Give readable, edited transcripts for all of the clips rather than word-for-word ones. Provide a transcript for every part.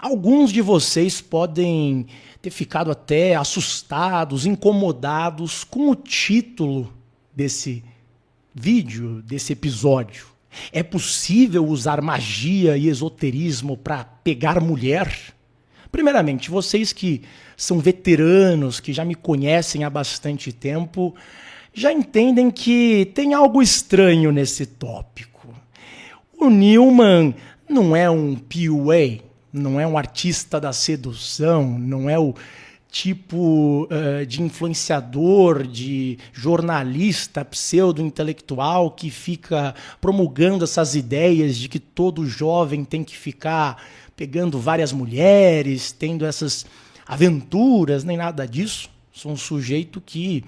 Alguns de vocês podem ter ficado até assustados, incomodados com o título desse vídeo, desse episódio. É possível usar magia e esoterismo para pegar mulher? Primeiramente, vocês que são veteranos, que já me conhecem há bastante tempo, já entendem que tem algo estranho nesse tópico. O Newman não é um PUA, não é um artista da sedução, não é o tipo de influenciador, de jornalista pseudo-intelectual que fica promulgando essas ideias de que todo jovem tem que ficar pegando várias mulheres, tendo essas aventuras, nem nada disso. Sou um sujeito que,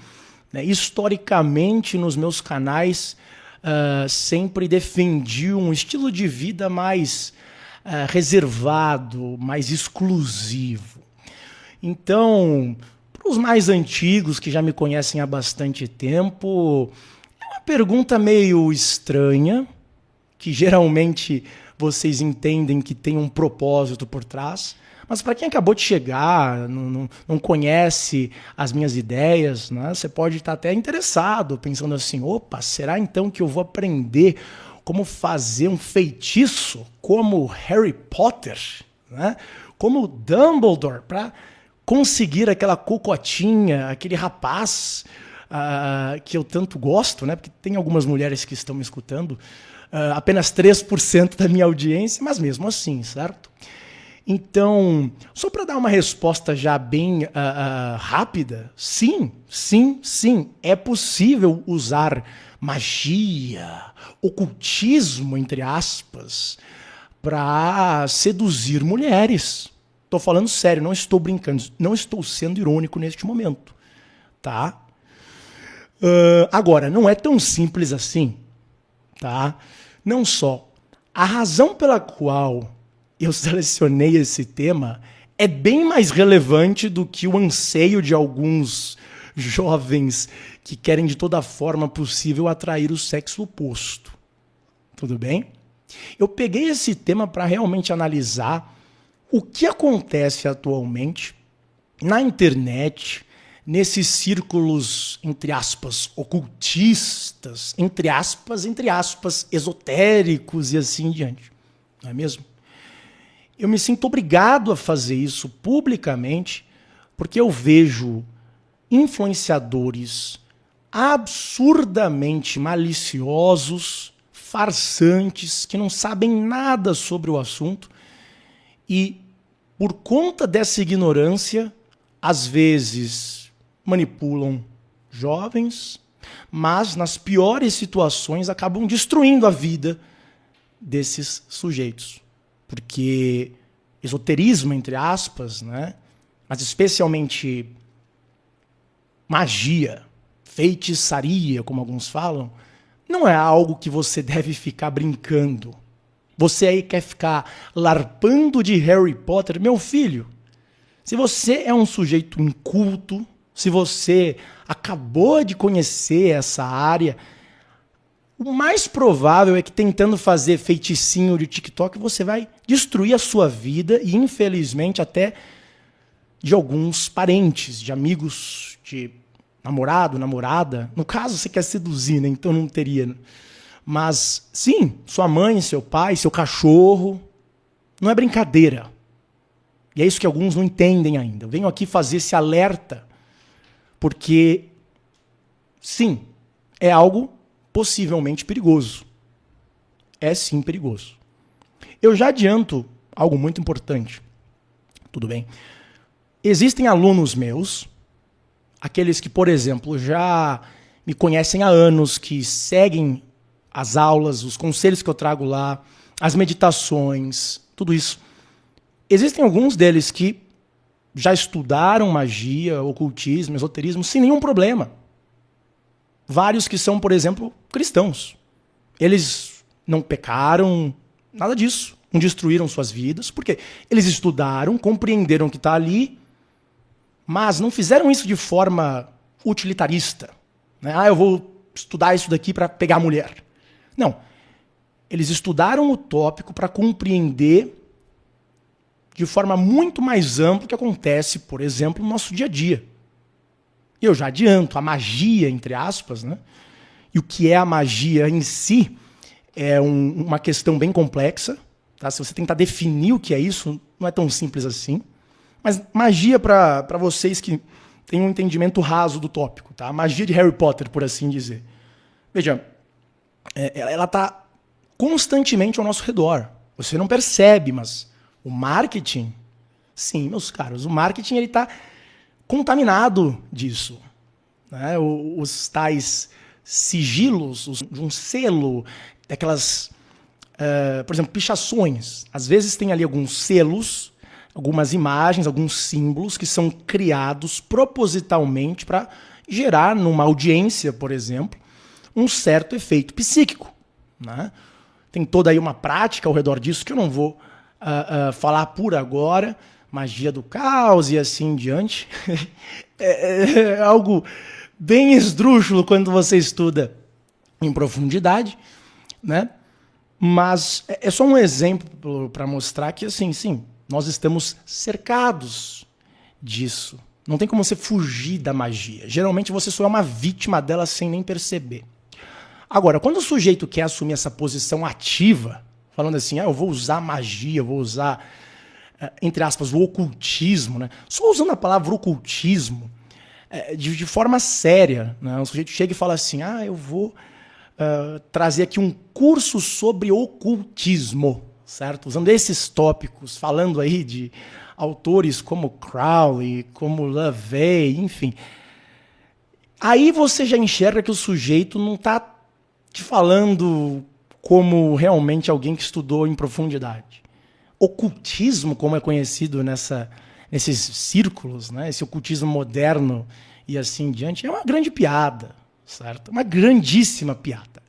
historicamente, nos meus canais, sempre defendi um estilo de vida mais reservado, mais exclusivo. Então, para os mais antigos, que já me conhecem há bastante tempo, é uma pergunta meio estranha, que geralmente vocês entendem que tem um propósito por trás, mas para quem acabou de chegar, não conhece as minhas ideias, né, você pode estar até interessado, pensando assim, opa, será então que eu vou aprender como fazer um feitiço como Harry Potter, né, como Dumbledore, para conseguir aquela cocotinha, aquele rapaz que eu tanto gosto, né? Porque tem algumas mulheres que estão me escutando, apenas 3% da minha audiência, mas mesmo assim, certo? Então, só para dar uma resposta já bem rápida, sim, é possível usar magia, ocultismo, entre aspas, para seduzir mulheres. Estou falando sério, não estou brincando, não estou sendo irônico neste momento, tá? Agora, não é tão simples assim, tá? Não só. A razão pela qual eu selecionei esse tema é bem mais relevante do que o anseio de alguns jovens que querem de toda forma possível atrair o sexo oposto. Tudo bem? Eu peguei esse tema para realmente analisar o que acontece atualmente na internet, nesses círculos, entre aspas, ocultistas, entre aspas, esotéricos e assim em diante. Não é mesmo? Eu me sinto obrigado a fazer isso publicamente porque eu vejo influenciadores absurdamente maliciosos, farsantes, que não sabem nada sobre o assunto e, por conta dessa ignorância, às vezes manipulam jovens, mas nas piores situações acabam destruindo a vida desses sujeitos. Porque esoterismo, entre aspas, né? Mas especialmente magia, feitiçaria, como alguns falam, não é algo que você deve ficar brincando. Você aí quer ficar larpando de Harry Potter? Meu filho, se você é um sujeito inculto, se você acabou de conhecer essa área, o mais provável é que tentando fazer feiticinho de TikTok, você vai destruir a sua vida e, infelizmente, até de alguns parentes, de amigos, de namorado, namorada. No caso, você quer seduzir, né? Então não teria. Mas, sim, sua mãe, seu pai, seu cachorro, não é brincadeira. E é isso que alguns não entendem ainda. Eu venho aqui fazer esse alerta, porque, sim, é algo possivelmente perigoso. É sim perigoso. Eu já adianto algo muito importante. Tudo bem? Existem alunos meus, aqueles que, por exemplo, já me conhecem há anos, que seguem as aulas, os conselhos que eu trago lá, as meditações, tudo isso. Existem alguns deles que já estudaram magia, ocultismo, esoterismo, sem nenhum problema. Vários que são, por exemplo, cristãos. Eles não pecaram, nada disso. Não destruíram suas vidas, porque eles estudaram, compreenderam o que está ali, mas não fizeram isso de forma utilitarista. Né? Eu vou estudar isso daqui para pegar a mulher. Não. Eles estudaram o tópico para compreender de de forma muito mais ampla que acontece, por exemplo, no nosso dia a dia. Eu já adianto, a magia, entre aspas, né? E o que é a magia em si é uma questão bem complexa. Tá? Se você tentar definir o que é isso, não é tão simples assim. Mas magia, para vocês que têm um entendimento raso do tópico, tá? A magia de Harry Potter, por assim dizer. Veja, ela está constantemente ao nosso redor. Você não percebe, mas o marketing, sim, meus caros, o marketing está contaminado disso. Né? Os tais sigilos, um selo, daquelas, por exemplo, pichações. Às vezes tem ali alguns selos, algumas imagens, alguns símbolos que são criados propositalmente para gerar numa audiência, por exemplo, um certo efeito psíquico. Né? Tem toda aí uma prática ao redor disso que eu não vou falar por agora, magia do caos e assim em diante. É algo bem esdrúxulo quando você estuda em profundidade, né? Mas é só um exemplo para mostrar que, assim, sim, nós estamos cercados disso. Não tem como você fugir da magia. Geralmente você só é uma vítima dela sem nem perceber. Agora, quando o sujeito quer assumir essa posição ativa, falando assim, eu vou usar magia, eu vou usar, entre aspas, o ocultismo, né? Só usando a palavra ocultismo de forma séria, né? O sujeito chega e fala assim, eu vou trazer aqui um curso sobre ocultismo, certo? Usando esses tópicos, falando aí de autores como Crowley, como LaVey, enfim. Aí você já enxerga que o sujeito não está te falando como realmente alguém que estudou em profundidade. Ocultismo, como é conhecido nesses círculos, né? Esse ocultismo moderno e assim em diante, é uma grande piada, certo? Uma grandíssima piada,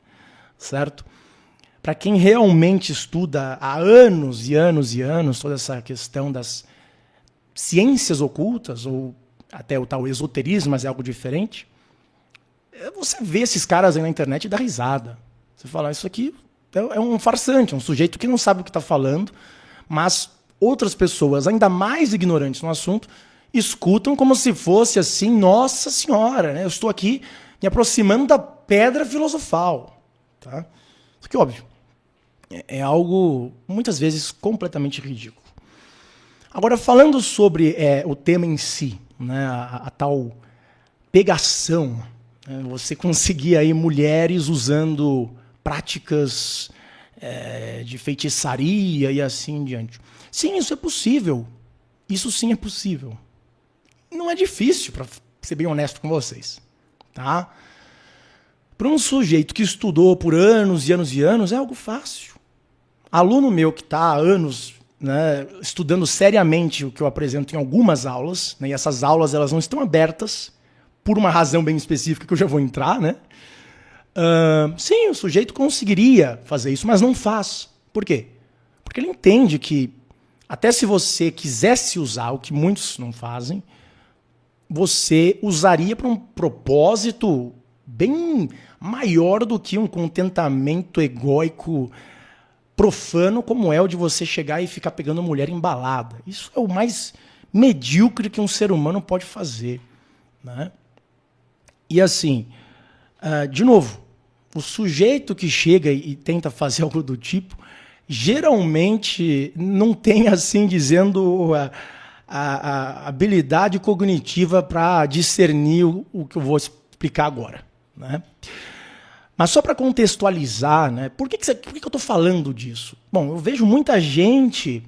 certo? Para quem realmente estuda há anos e anos e anos toda essa questão das ciências ocultas, ou até o tal esoterismo, mas é algo diferente, você vê esses caras aí na internet e dá risada. Você fala, isso aqui é um farsante, um sujeito que não sabe o que está falando, mas outras pessoas, ainda mais ignorantes no assunto, escutam como se fosse assim, nossa senhora, né? Eu estou aqui me aproximando da pedra filosofal. Tá? Isso aqui, óbvio, é algo, muitas vezes, completamente ridículo. Agora, falando sobre o tema em si, né? a tal pegação, você conseguir aí mulheres usando práticas de feitiçaria e assim em diante. Sim, isso é possível. Isso sim é possível. Não é difícil, para ser bem honesto com vocês. Tá? Para um sujeito que estudou por anos e anos e anos, é algo fácil. Aluno meu que está há anos, né, estudando seriamente o que eu apresento em algumas aulas, né, e essas aulas elas não estão abertas por uma razão bem específica que eu já vou entrar, né? Sim, o sujeito conseguiria fazer isso, mas não faz. Por quê? Porque ele entende que, até se você quisesse usar, o que muitos não fazem, você usaria para um propósito bem maior do que um contentamento egóico profano, como é o de você chegar e ficar pegando mulher embalada. Isso é o mais medíocre que um ser humano pode fazer, né? E assim, de novo, o sujeito que chega e tenta fazer algo do tipo, geralmente não tem, assim dizendo, a habilidade cognitiva para discernir o que eu vou explicar agora. Né? Mas só para contextualizar, né, por que eu estou falando disso? Bom, eu vejo muita gente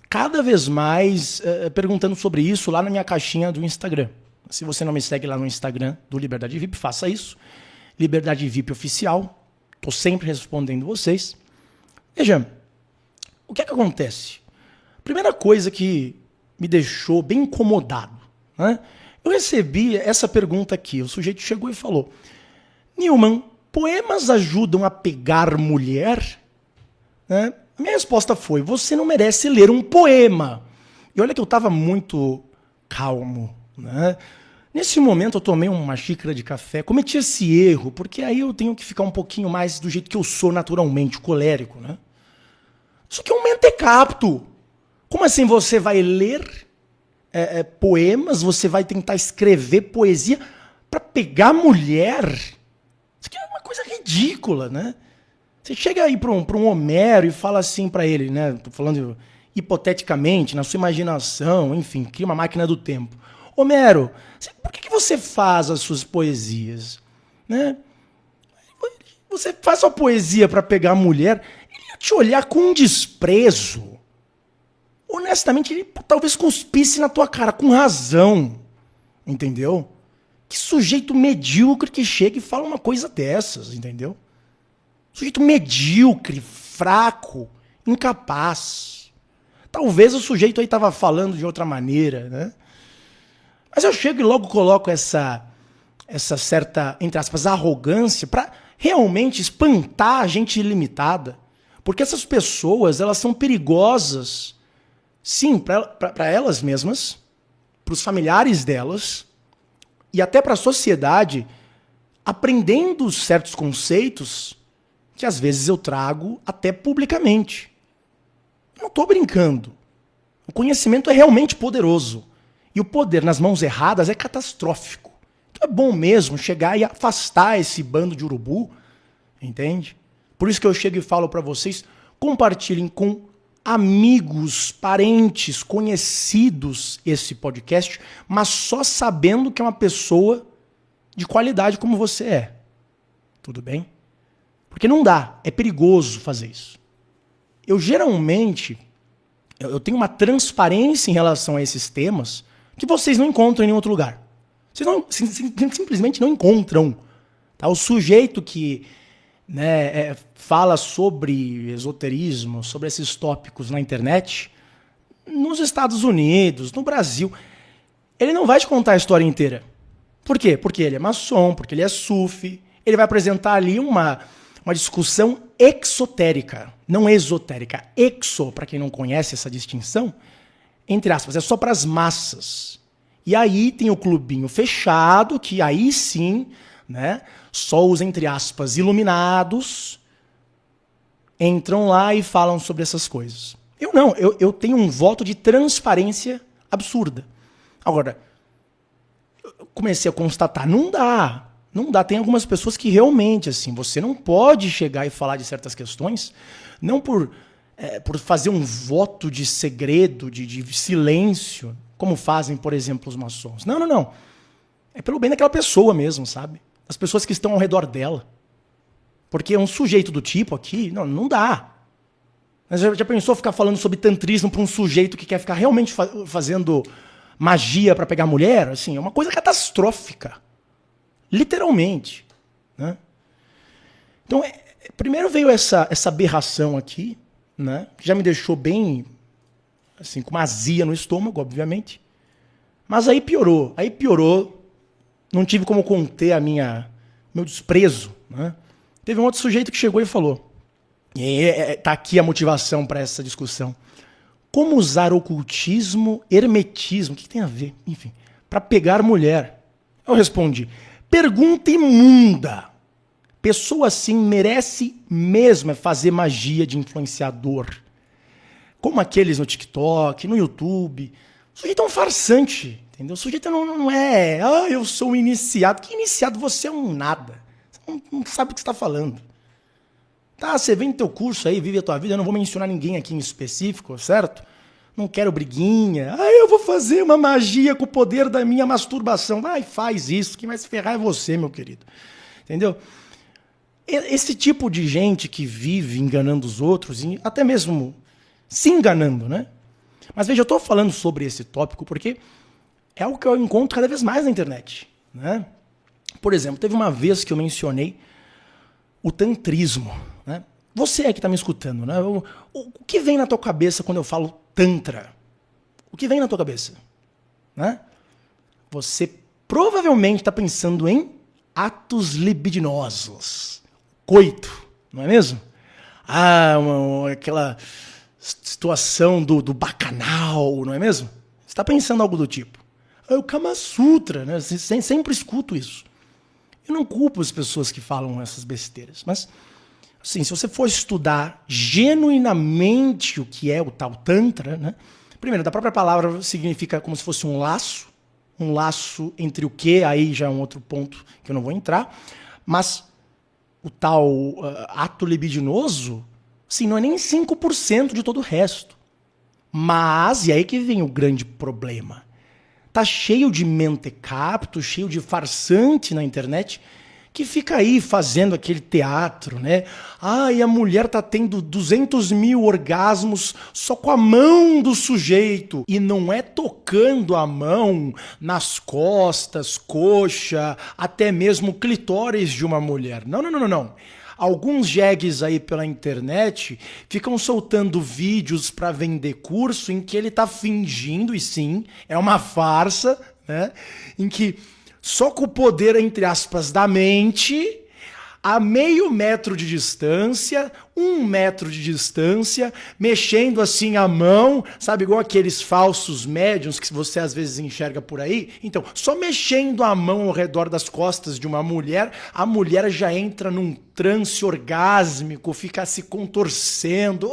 cada vez mais perguntando sobre isso lá na minha caixinha do Instagram. Se você não me segue lá no Instagram do Liberdade VIP, faça isso. Liberdade VIP Oficial. Estou sempre respondendo vocês. Veja, o que é que acontece? Primeira coisa que me deixou bem incomodado, né? Eu recebi essa pergunta aqui. O sujeito chegou e falou, Newman, poemas ajudam a pegar mulher? Né? A minha resposta foi, você não merece ler um poema. E olha que eu estava muito calmo, né? Nesse momento eu tomei uma xícara de café, cometi esse erro, porque aí eu tenho que ficar um pouquinho mais do jeito que eu sou naturalmente, colérico, né? Isso aqui é um mentecapto. Como assim você vai ler poemas, você vai tentar escrever poesia para pegar mulher? Isso aqui é uma coisa ridícula, né? Você chega aí para um Homero e fala assim para ele, né? Tô falando hipoteticamente, na sua imaginação, enfim, cria uma máquina do tempo. Homero, por que você faz as suas poesias? Né? Você faz sua poesia para pegar a mulher, ele ia te olhar com um desprezo. Honestamente, ele talvez cuspisse na tua cara, com razão. Entendeu? Que sujeito medíocre que chega e fala uma coisa dessas, entendeu? Sujeito medíocre, fraco, incapaz. Talvez o sujeito aí estava falando de outra maneira, né? Mas eu chego e logo coloco essa certa, entre aspas, arrogância para realmente espantar a gente ilimitada. Porque essas pessoas, elas são perigosas, sim, para elas mesmas, para os familiares delas e até para a sociedade, aprendendo certos conceitos que às vezes eu trago até publicamente. Eu não estou brincando. O conhecimento é realmente poderoso. E o poder nas mãos erradas é catastrófico. Então é bom mesmo chegar e afastar esse bando de urubu, entende? Por isso que eu chego e falo para vocês, compartilhem com amigos, parentes, conhecidos esse podcast, mas só sabendo que é uma pessoa de qualidade como você é. Tudo bem? Porque não dá, é perigoso fazer isso. Eu geralmente, eu tenho uma transparência em relação a esses temas que vocês não encontram em nenhum outro lugar. Vocês simplesmente não encontram. Tá? O sujeito que fala sobre esoterismo, sobre esses tópicos na internet, nos Estados Unidos, no Brasil, ele não vai te contar a história inteira. Por quê? Porque ele é maçom, porque ele é sufi. Ele vai apresentar ali uma discussão exotérica, não esotérica. Exo, para quem não conhece essa distinção, entre aspas, é só para as massas. E aí tem o clubinho fechado, que aí sim, né, só os, entre aspas, iluminados entram lá e falam sobre essas coisas. Eu não, eu tenho um voto de transparência absurda. Agora, eu comecei a constatar, não dá. Tem algumas pessoas que realmente, assim, você não pode chegar e falar de certas questões, não por fazer um voto de segredo, de silêncio, como fazem, por exemplo, os maçons. Não. É pelo bem daquela pessoa mesmo, sabe? As pessoas que estão ao redor dela. Porque um sujeito do tipo aqui, não dá. Mas já pensou ficar falando sobre tantrismo para um sujeito que quer ficar realmente fazendo magia para pegar mulher? Assim, é uma coisa catastrófica. Literalmente. Né? Então, primeiro veio essa aberração aqui, né? Que já me deixou bem, assim, com uma azia no estômago, obviamente. Mas aí piorou. Não tive como conter meu desprezo. Né? Teve um outro sujeito que chegou e falou, e tá aqui a motivação para essa discussão. Como usar ocultismo, hermetismo, o que tem a ver? Enfim, para pegar mulher. Eu respondi, pergunta imunda. Pessoa assim merece mesmo fazer magia de influenciador. Como aqueles no TikTok, no YouTube. O sujeito é um farsante, entendeu? O sujeito não é, eu sou um iniciado. Que iniciado? Você é um nada. Você não sabe o que você está falando. Tá, você vem no teu curso aí, vive a tua vida, eu não vou mencionar ninguém aqui em específico, certo? Não quero briguinha. Eu vou fazer uma magia com o poder da minha masturbação. Vai, faz isso. Quem vai se ferrar é você, meu querido. Entendeu? Esse tipo de gente que vive enganando os outros, e até mesmo se enganando, né? Mas veja, eu estou falando sobre esse tópico porque é algo que eu encontro cada vez mais na internet, né? Por exemplo, teve uma vez que eu mencionei o tantrismo, né? Você é que está me escutando, né? O que vem na tua cabeça quando eu falo tantra? O que vem na tua cabeça? Né? Você provavelmente está pensando em atos libidinosos. Coito, não é mesmo? Aquela situação do bacanal, não é mesmo? Você está pensando algo do tipo. O Kama Sutra, né? Sempre escuto isso. Eu não culpo as pessoas que falam essas besteiras, mas assim, se você for estudar genuinamente o que é o tal Tantra, né? Primeiro, da própria palavra significa como se fosse um laço entre o que, aí já é um outro ponto que eu não vou entrar, mas o tal ato libidinoso, assim, não é nem 5% de todo o resto. Mas, e aí que vem o grande problema, tá cheio de mentecapto, cheio de farsante na internet que fica aí fazendo aquele teatro, né? Ah, e a mulher tá tendo 200 mil orgasmos só com a mão do sujeito. E não é tocando a mão nas costas, coxa, até mesmo clitóris de uma mulher. Não, não, não, não, não. Alguns jegues aí pela internet ficam soltando vídeos para vender curso em que ele tá fingindo, e sim, é uma farsa, né? Em que só com o poder, entre aspas, da mente, a meio metro de distância, 1 metro de distância, mexendo assim a mão, sabe, igual aqueles falsos médiums que você às vezes enxerga por aí. Então, só mexendo a mão ao redor das costas de uma mulher, a mulher já entra num transe orgásmico, fica se contorcendo.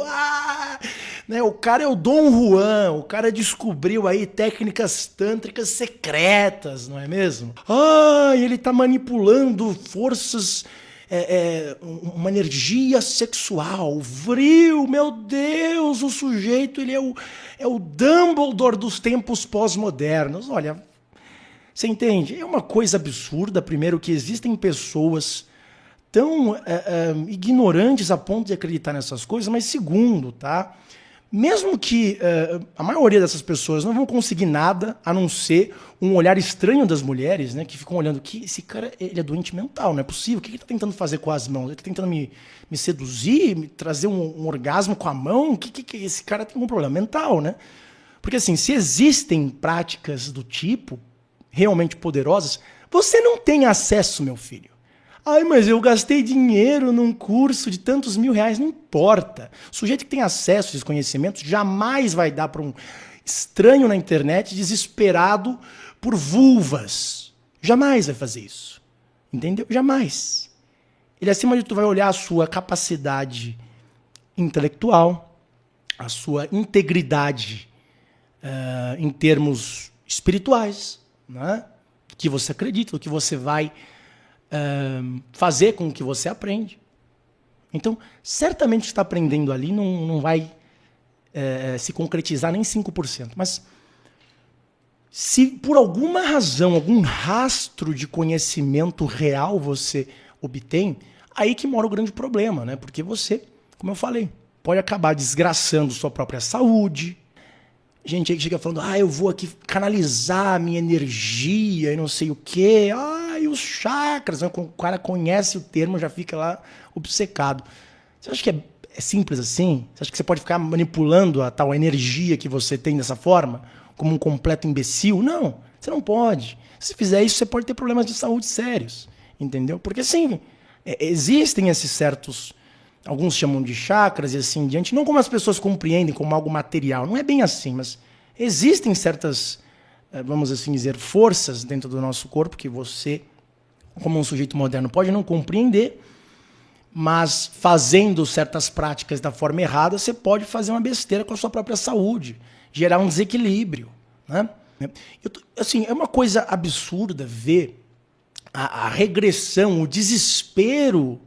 Né? O cara é o Dom Juan, o cara descobriu aí técnicas tântricas secretas, não é mesmo? Ele tá manipulando forças, uma energia sexual, vril, meu Deus, o sujeito, ele é o Dumbledore dos tempos pós-modernos. Olha, você entende? É uma coisa absurda, primeiro, que existem pessoas tão ignorantes a ponto de acreditar nessas coisas, mas segundo, tá? Mesmo que a maioria dessas pessoas não vão conseguir nada a não ser um olhar estranho das mulheres, né, que ficam olhando que esse cara, ele é doente mental, não é possível. O que ele está tentando fazer com as mãos? Ele está tentando me seduzir, me trazer um orgasmo com a mão? Que esse cara tem um problema mental, né? Porque assim, se existem práticas do tipo realmente poderosas, você não tem acesso, meu filho. Ai, mas eu gastei dinheiro num curso de tantos mil reais. Não importa. O sujeito que tem acesso a esses conhecimentos jamais vai dar para um estranho na internet desesperado por vulvas. Jamais vai fazer isso. Entendeu? Jamais. Ele, acima de tudo, vai olhar a sua capacidade intelectual, a sua integridade em termos espirituais, né? O que você acredita, o que você vai fazer com o que você aprende. Então, certamente o que está aprendendo ali não vai se concretizar nem 5%. Mas se por alguma razão, algum rastro de conhecimento real você obtém, aí que mora o grande problema, né? Porque você, como eu falei, pode acabar desgraçando sua própria saúde. Gente aí que chega falando, eu vou aqui canalizar a minha energia e não sei o quê. E os chakras, né? O cara conhece o termo, já fica lá obcecado. Você acha que é simples assim? Você acha que você pode ficar manipulando a tal energia que você tem dessa forma? Como um completo imbecil? Não, você não pode. Se fizer isso, você pode ter problemas de saúde sérios. Entendeu? Porque sim, existem esses certos... Alguns chamam de chakras e assim em diante, não como as pessoas compreendem, como algo material. Não é bem assim, mas existem certas, vamos assim dizer, forças dentro do nosso corpo que você, como um sujeito moderno, pode não compreender, mas fazendo certas práticas da forma errada, você pode fazer uma besteira com a sua própria saúde, gerar um desequilíbrio, né? Assim, é uma coisa absurda ver a regressão, o desespero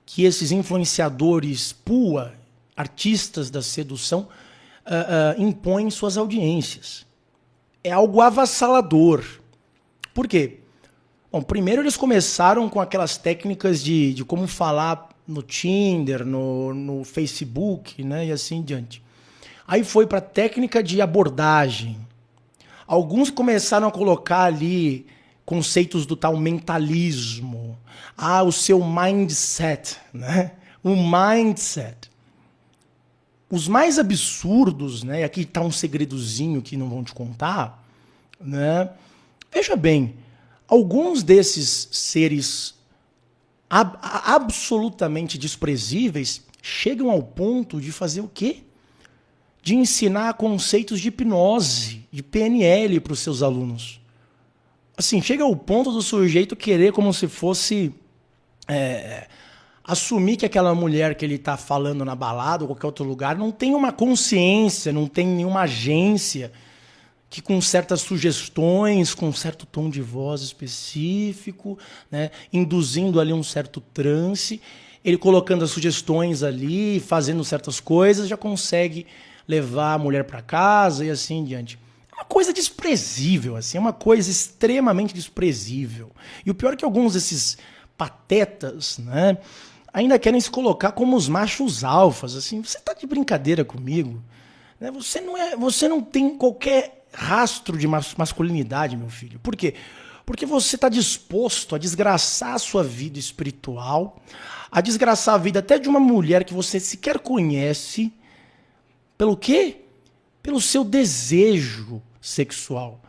que esses influenciadores PUA, artistas da sedução, impõem em suas audiências. É algo avassalador. Por quê? Bom, primeiro eles começaram com aquelas técnicas de como falar no Tinder, no Facebook, né, e assim em diante. Aí foi para a técnica de abordagem. Alguns começaram a colocar ali conceitos do tal mentalismo. O seu mindset, né? O mindset. Os mais absurdos, né? Aqui está um segredozinho que não vão te contar, né? Veja bem, alguns desses seres absolutamente desprezíveis chegam ao ponto de fazer o quê? De ensinar conceitos de hipnose, de PNL para os seus alunos. Assim, chega ao ponto do sujeito querer como se fosse assumir que aquela mulher que ele está falando na balada ou qualquer outro lugar não tem uma consciência, não tem nenhuma agência que com certas sugestões, com um certo tom de voz específico, né, induzindo ali um certo transe, ele colocando as sugestões ali, fazendo certas coisas, já consegue levar a mulher para casa e assim em diante. É uma coisa desprezível, assim, é uma coisa extremamente desprezível. E o pior é que alguns desses patetas, né, ainda querem se colocar como os machos alfas, assim, você tá de brincadeira comigo? Né? Você não tem qualquer rastro de masculinidade, meu filho. Por quê? Porque você está disposto a desgraçar a sua vida espiritual, a desgraçar a vida até de uma mulher que você sequer conhece, pelo quê? Pelo seu desejo sexual.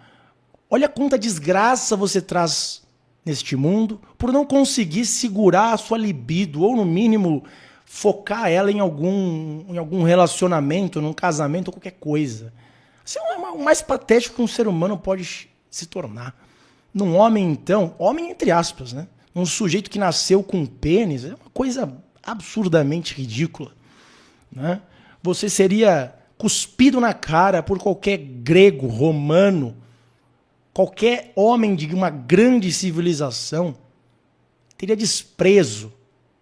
Olha quanta desgraça você traz neste mundo por não conseguir segurar a sua libido, ou no mínimo focar ela em algum relacionamento, num casamento ou qualquer coisa. Isso é o mais patético que um ser humano pode se tornar. Num homem, então, homem entre aspas, né? Um sujeito que nasceu com pênis, é uma coisa absurdamente ridícula, né? Você seria cuspido na cara por qualquer grego, romano, qualquer homem de uma grande civilização, teria desprezo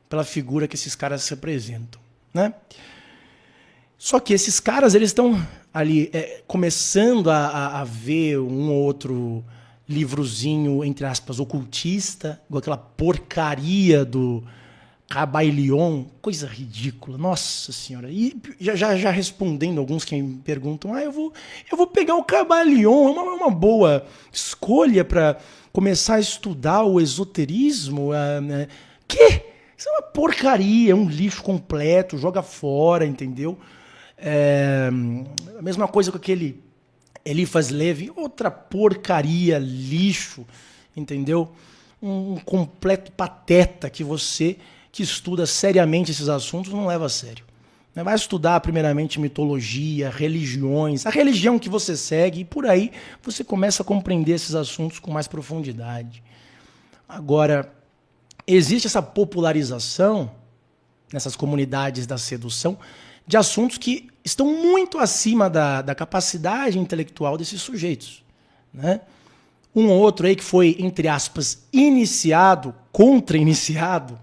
pela figura que esses caras representam, né? Só que esses caras, eles estão ali começando a ver um ou outro livrozinho, entre aspas, ocultista, igual aquela porcaria do Cabailion, coisa ridícula, nossa senhora. E já respondendo alguns que me perguntam, eu vou pegar o Cabailion, é uma boa escolha para começar a estudar o esoterismo. Que? Isso é uma porcaria, é um lixo completo, joga fora, entendeu? A mesma coisa com aquele Eliphas Levi, outra porcaria, lixo, entendeu? Um completo pateta que você que estuda seriamente esses assuntos não leva a sério. Vai estudar primeiramente mitologia, religiões, a religião que você segue, e por aí você começa a compreender esses assuntos com mais profundidade. Agora, existe essa popularização nessas comunidades da sedução de assuntos que estão muito acima da capacidade intelectual desses sujeitos, né? Um ou outro aí que foi, entre aspas, iniciado, contra-iniciado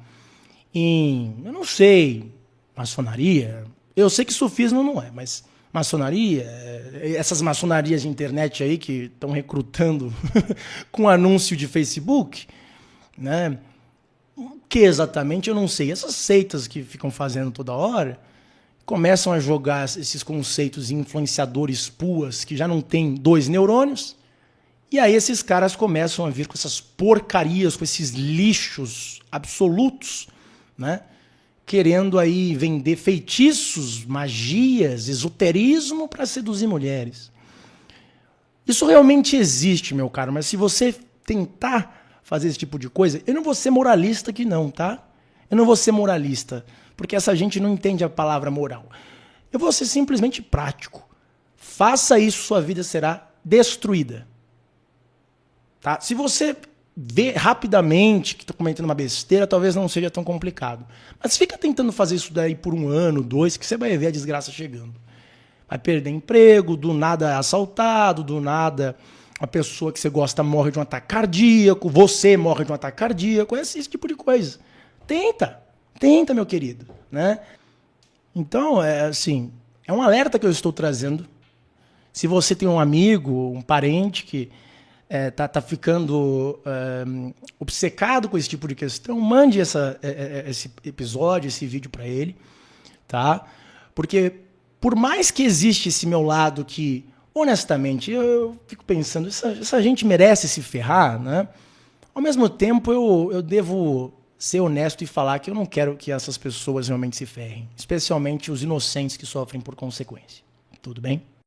em, eu não sei, maçonaria. Eu sei que sufismo não é, mas maçonaria, essas maçonarias de internet aí que estão recrutando com anúncio de Facebook, né? O que exatamente eu não sei. Essas seitas que ficam fazendo toda hora começam a jogar esses conceitos em influenciadores puas que já não tem 2 neurônios, e aí esses caras começam a vir com essas porcarias, com esses lixos absolutos, né? Querendo aí vender feitiços, magias, esoterismo para seduzir mulheres. Isso realmente existe, meu caro, mas se você tentar fazer esse tipo de coisa, eu não vou ser moralista aqui não, tá? Eu não vou ser moralista, porque essa gente não entende a palavra moral. Eu vou ser simplesmente prático. Faça isso, sua vida será destruída. Tá? Se você vê rapidamente que está cometendo uma besteira, talvez não seja tão complicado. Mas fica tentando fazer isso daí por 1 ano, 2, que você vai ver a desgraça chegando. Vai perder emprego, do nada é assaltado, do nada a pessoa que você gosta morre de um ataque cardíaco, você morre de um ataque cardíaco, esse tipo de coisa. Tenta, meu querido, né? Então, é um alerta que eu estou trazendo. Se você tem um amigo, um parente que tá ficando obcecado com esse tipo de questão, mande esse episódio, esse vídeo para ele, tá? Porque por mais que existe esse meu lado que, honestamente, eu fico pensando, essa gente merece se ferrar, né? Ao mesmo tempo, eu devo ser honesto e falar que eu não quero que essas pessoas realmente se ferrem, especialmente os inocentes que sofrem por consequência. Tudo bem?